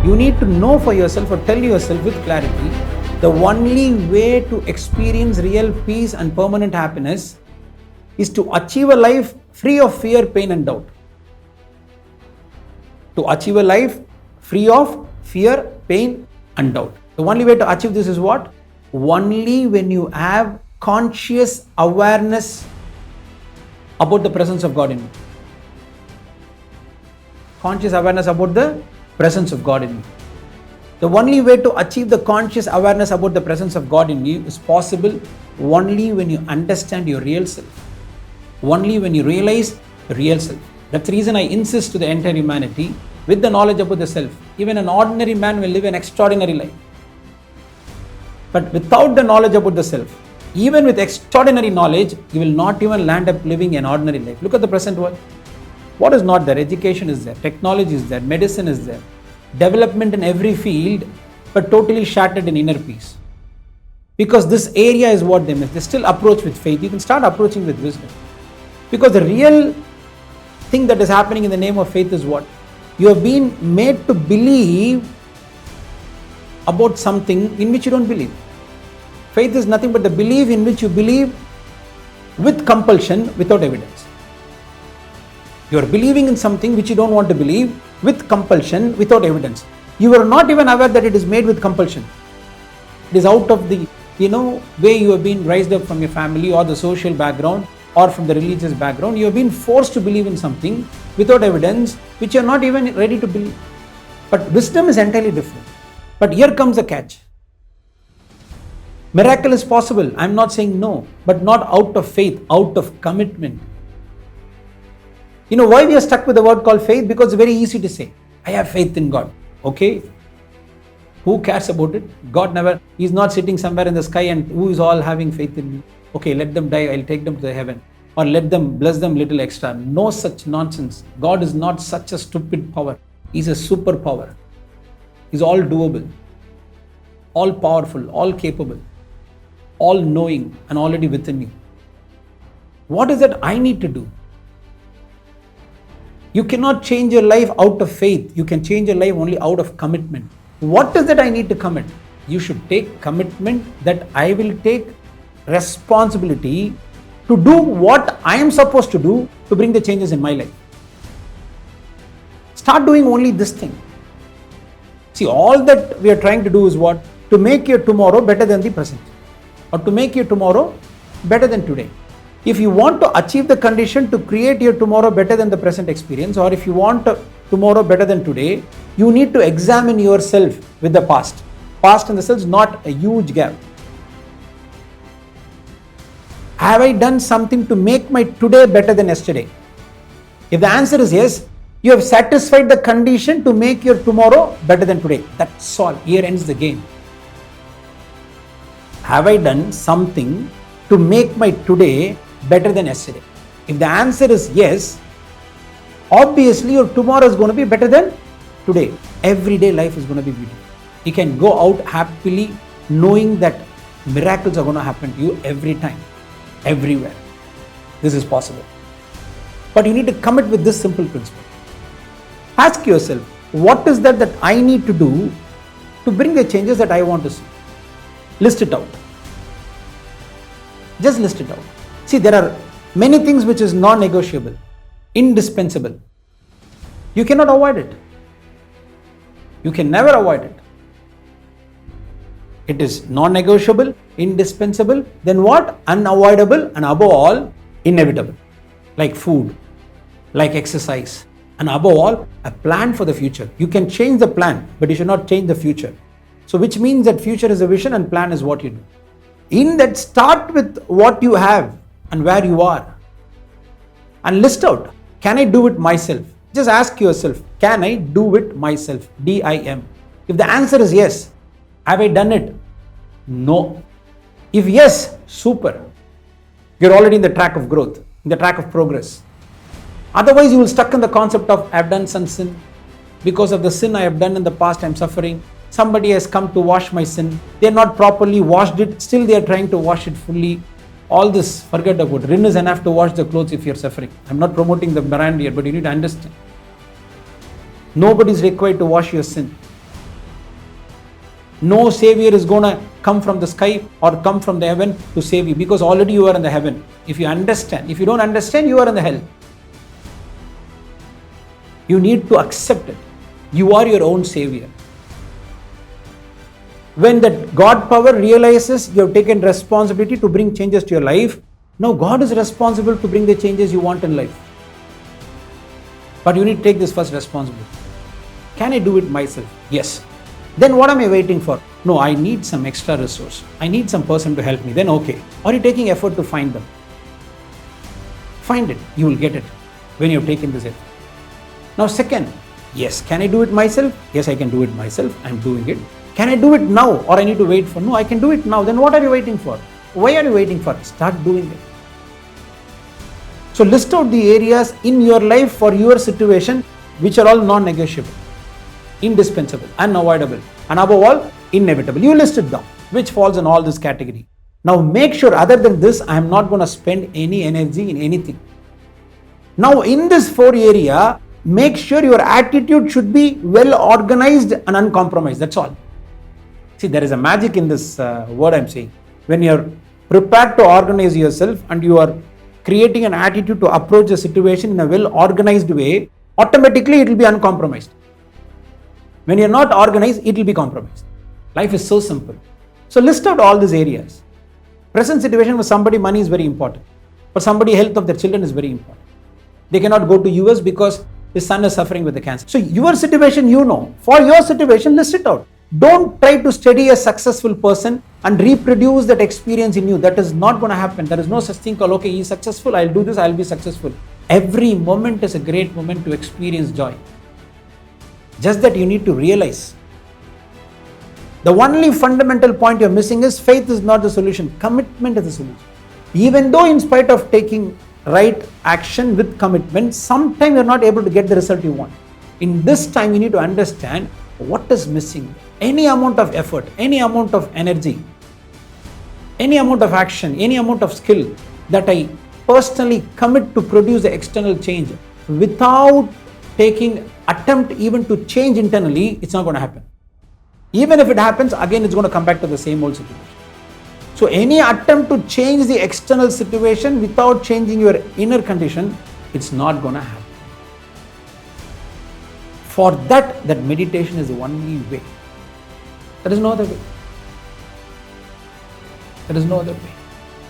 You need to know for yourself or tell yourself with clarity, the only way to experience real peace and permanent happiness is to achieve a life free of fear, pain and doubt. To achieve a life free of fear, pain and doubt. The only way to achieve this is what? Only when you have conscious awareness about the presence of God in you. Conscious awareness about the presence of God in you. The only way to achieve the conscious awareness about the presence of God in you is possible only when you understand your real self. Only when you realize the real self. That's the reason I insist to the entire humanity with the knowledge about the self. Even an ordinary man will live an extraordinary life. But without the knowledge about the self, even with extraordinary knowledge, you will not even land up living an ordinary life. Look at the present world. What is not there? Education is there, technology is there, medicine is there, development in every field, but totally shattered in inner peace. Because this area is what they miss. They still approach with faith. You can start approaching with wisdom. Because the real thing that is happening in the name of faith is what? You have been made to believe about something in which you don't believe. Faith is nothing but the belief in which you believe with compulsion, without evidence. You are believing in something which you don't want to believe with compulsion, without evidence. You are not even aware that it is made with compulsion. It is out of the, way you have been raised up from your family or the social background or from the religious background. You have been forced to believe in something without evidence, which you are not even ready to believe. But wisdom is entirely different. But here comes the catch. Miracle is possible. I am not saying no, but not out of faith, out of commitment. You know why we are stuck with the word called faith? Because it's very easy to say, I have faith in God. Okay. Who cares about it? God never, He's not sitting somewhere in the sky and who is all having faith in me? Okay, let them die, I'll take them to the heaven. Or let them, bless them little extra. No such nonsense. God is not such a stupid power. He's a superpower. He's all doable, all powerful, all capable, all knowing and already within you. What is that I need to do? You cannot change your life out of faith. You can change your life only out of commitment. What is that I need to commit? You should take commitment that I will take responsibility to do what I am supposed to do to bring the changes in my life. Start doing only this thing. See, all that we are trying to do is what? To make your tomorrow better than the present. Or to make your tomorrow better than today. If you want to achieve the condition to create your tomorrow better than the present experience, or if you want tomorrow better than today, you need to examine yourself with the past. Past in the sense, not a huge gap. Have I done something to make my today better than yesterday? If the answer is yes, you have satisfied the condition to make your tomorrow better than today. That's all. Here ends the game. Have I done something to make my today better than yesterday? If the answer is yes, obviously your tomorrow is going to be better than today. Everyday life is going to be beautiful. You can go out happily knowing that miracles are going to happen to you every time, everywhere. This is possible. But you need to commit with this simple principle. Ask yourself, what is that I need to do to bring the changes that I want to see? List it out. Just list it out. See, there are many things which is non-negotiable, indispensable. You cannot avoid it. You can never avoid it. It is non-negotiable, indispensable, then what? Unavoidable, and above all, inevitable. Like food, like exercise, and above all, a plan for the future. You can change the plan, but you should not change the future. So which means that future is a vision and plan is what you do. In that, start with what you have and where you are. And list out, can I do it myself? Just ask yourself, can I do it myself? DIM. If the answer is yes, have I done it? No. If yes, super. You're already in the track of growth, in the track of progress. Otherwise, you will stuck in the concept of I have done some sin. Because of the sin I have done in the past, I am suffering. Somebody has come to wash my sin. They are not properly washed it. Still, they are trying to wash it fully. All this, forget about it. Rin is enough to wash the clothes if you are suffering. I am not promoting the brand here, but you need to understand. Nobody is required to wash your sin. No savior is going to come from the sky or come from the heaven to save you, because already you are in the heaven. If you understand, if you don't understand, you are in the hell. You need to accept it. You are your own savior. When that God power realizes you have taken responsibility to bring changes to your life, now God is responsible to bring the changes you want in life. But you need to take this first responsibility. Can I do it myself? Yes. Then what am I waiting for? No, I need some extra resource. I need some person to help me. Then okay. Are you taking effort to find them? Find it. You will get it when you have taken this effort. Now second, yes, can I do it myself? Yes, I can do it myself. I am doing it. Can I do it now or I need to wait for? No, I can do it now. Then what are you waiting for? Why are you waiting for? Start doing it. So list out the areas in your life for your situation which are all non-negotiable, indispensable, unavoidable, and above all, inevitable. You list it down, which falls in all this category. Now make sure other than this, I am not going to spend any energy in anything. Now in this 4 area, make sure your attitude should be well organized and uncompromised. That's all. See, there is a magic in this word I'm saying. When you're prepared to organize yourself and you are creating an attitude to approach the situation in a well organized way, automatically it will be uncompromised. When you're not organized, it will be compromised. Life is so simple. So list out all these areas. Present situation with somebody, money is very important. For somebody, health of their children is very important. They cannot go to US because his son is suffering with the cancer. So your situation, you know. For your situation, list it out. Don't try to study a successful person and reproduce that experience in you. That is not going to happen. There is no such thing called, okay, he is successful, I'll do this, I'll be successful. Every moment is a great moment to experience joy. Just that you need to realize. The only fundamental point you're missing is faith is not the solution. Commitment is the solution. Even though in spite of taking right action with commitment, sometimes you're not able to get the result you want. In this time, you need to understand what is missing. Any amount of effort, any amount of energy, any amount of action, any amount of skill that I personally commit to produce the external change without taking attempt even to change internally, it's not going to happen. Even if it happens, again it's going to come back to the same old situation. So any attempt to change the external situation without changing your inner condition, it's not going to happen. For that meditation is the only way. There is no other way. There is no other way.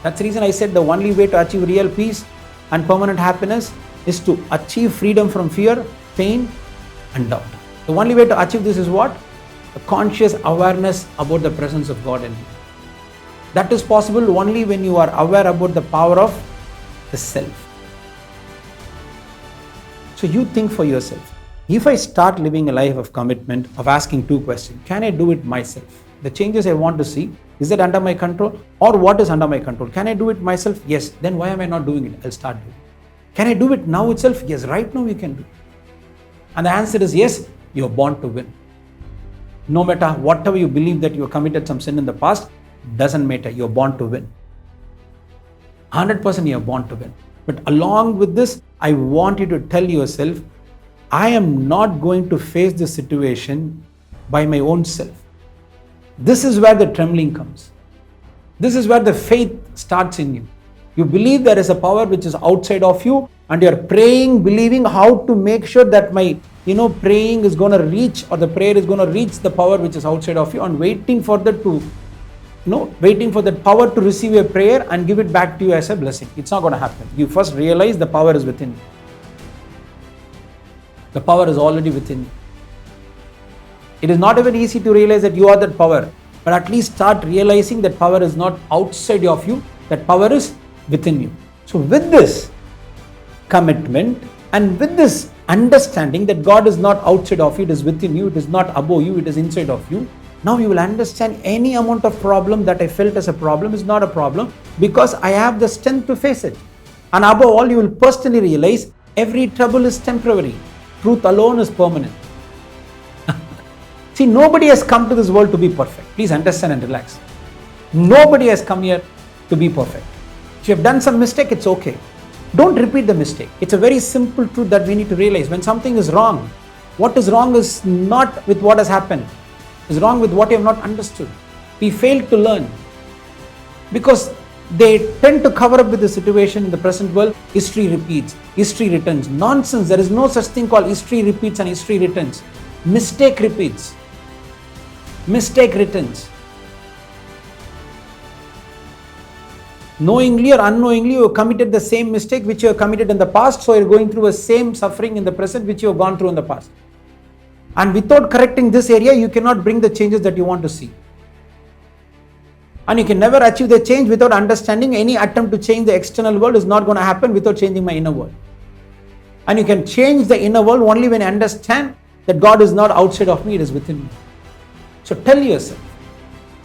That's the reason I said the only way to achieve real peace and permanent happiness is to achieve freedom from fear, pain, and doubt. The only way to achieve this is what? A conscious awareness about the presence of God in you. That is possible only when you are aware about the power of the self. So you think for yourself. If I start living a life of commitment, of asking 2 questions, can I do it myself? The changes I want to see, is it under my control or what is under my control? Can I do it myself? Yes. Then why am I not doing it? I'll start doing it. Can I do it now itself? Yes. Right now you can do it. And the answer is yes, you're born to win. No matter whatever you believe that you committed some sin in the past, doesn't matter. You're born to win. 100% you're born to win. But along with this, I want you to tell yourself, I am not going to face this situation by my own self. This is where the trembling comes. This is where the faith starts in you. You believe there is a power which is outside of you and you're praying, believing how to make sure that my praying is going to reach, or the prayer is going to reach the power which is outside of you, and waiting for that waiting for that power to receive your prayer and give it back to you as a blessing. It's not going to happen. You first realize the power is within you. The power is already within you. It is not even easy to realize that you are that power, but at least start realizing that power is not outside of you, that power is within you. So with this commitment and with this understanding that God is not outside of you, it is within you, it is not above you, it is inside of you. Now you will understand any amount of problem that I felt as a problem is not a problem because I have the strength to face it. And above all, you will personally realize every trouble is temporary. Truth alone is permanent. See, nobody has come to this world to be perfect. Please understand and relax. Nobody has come here to be perfect. If you have done some mistake, it's okay. Don't repeat the mistake. It's a very simple truth that we need to realize. When something is wrong, what is wrong is not with what has happened. is wrong with what you have not understood. We fail to learn because they tend to cover up with the situation in the present world. History repeats, history returns. Nonsense. There is no such thing called history repeats and history returns. Mistake repeats. Mistake returns. Knowingly or unknowingly, you have committed the same mistake which you have committed in the past, so you are going through the same suffering in the present which you have gone through in the past. And without correcting this area, you cannot bring the changes that you want to see. And you can never achieve the change without understanding. Any attempt to change the external world is not going to happen without changing my inner world. And you can change the inner world only when you understand that God is not outside of me, it is within me. So tell yourself,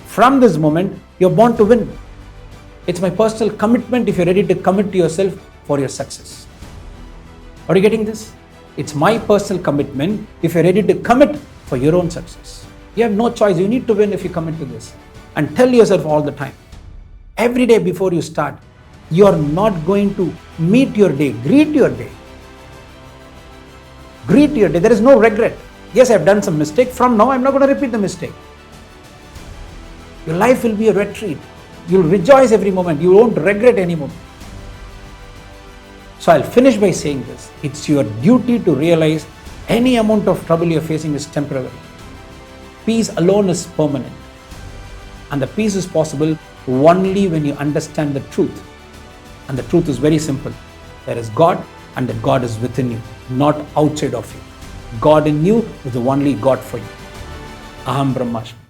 from this moment, you're born to win. It's my personal commitment if you're ready to commit to yourself for your success. Are you getting this? It's my personal commitment if you're ready to commit for your own success. You have no choice. You need to win if you commit to this. And tell yourself all the time, every day before you start, you're not going to meet your day. Greet your day. Greet your day. There is no regret. Yes, I've done some mistake. From now, I'm not going to repeat the mistake. Your life will be a retreat. You'll rejoice every moment. You won't regret any moment. So I'll finish by saying this. It's your duty to realize any amount of trouble you're facing is temporary. Peace alone is permanent. And the peace is possible only when you understand the truth. And the truth is very simple. There is God and that God is within you, not outside of you. God in you is the only God for you. Aham Brahmasmi.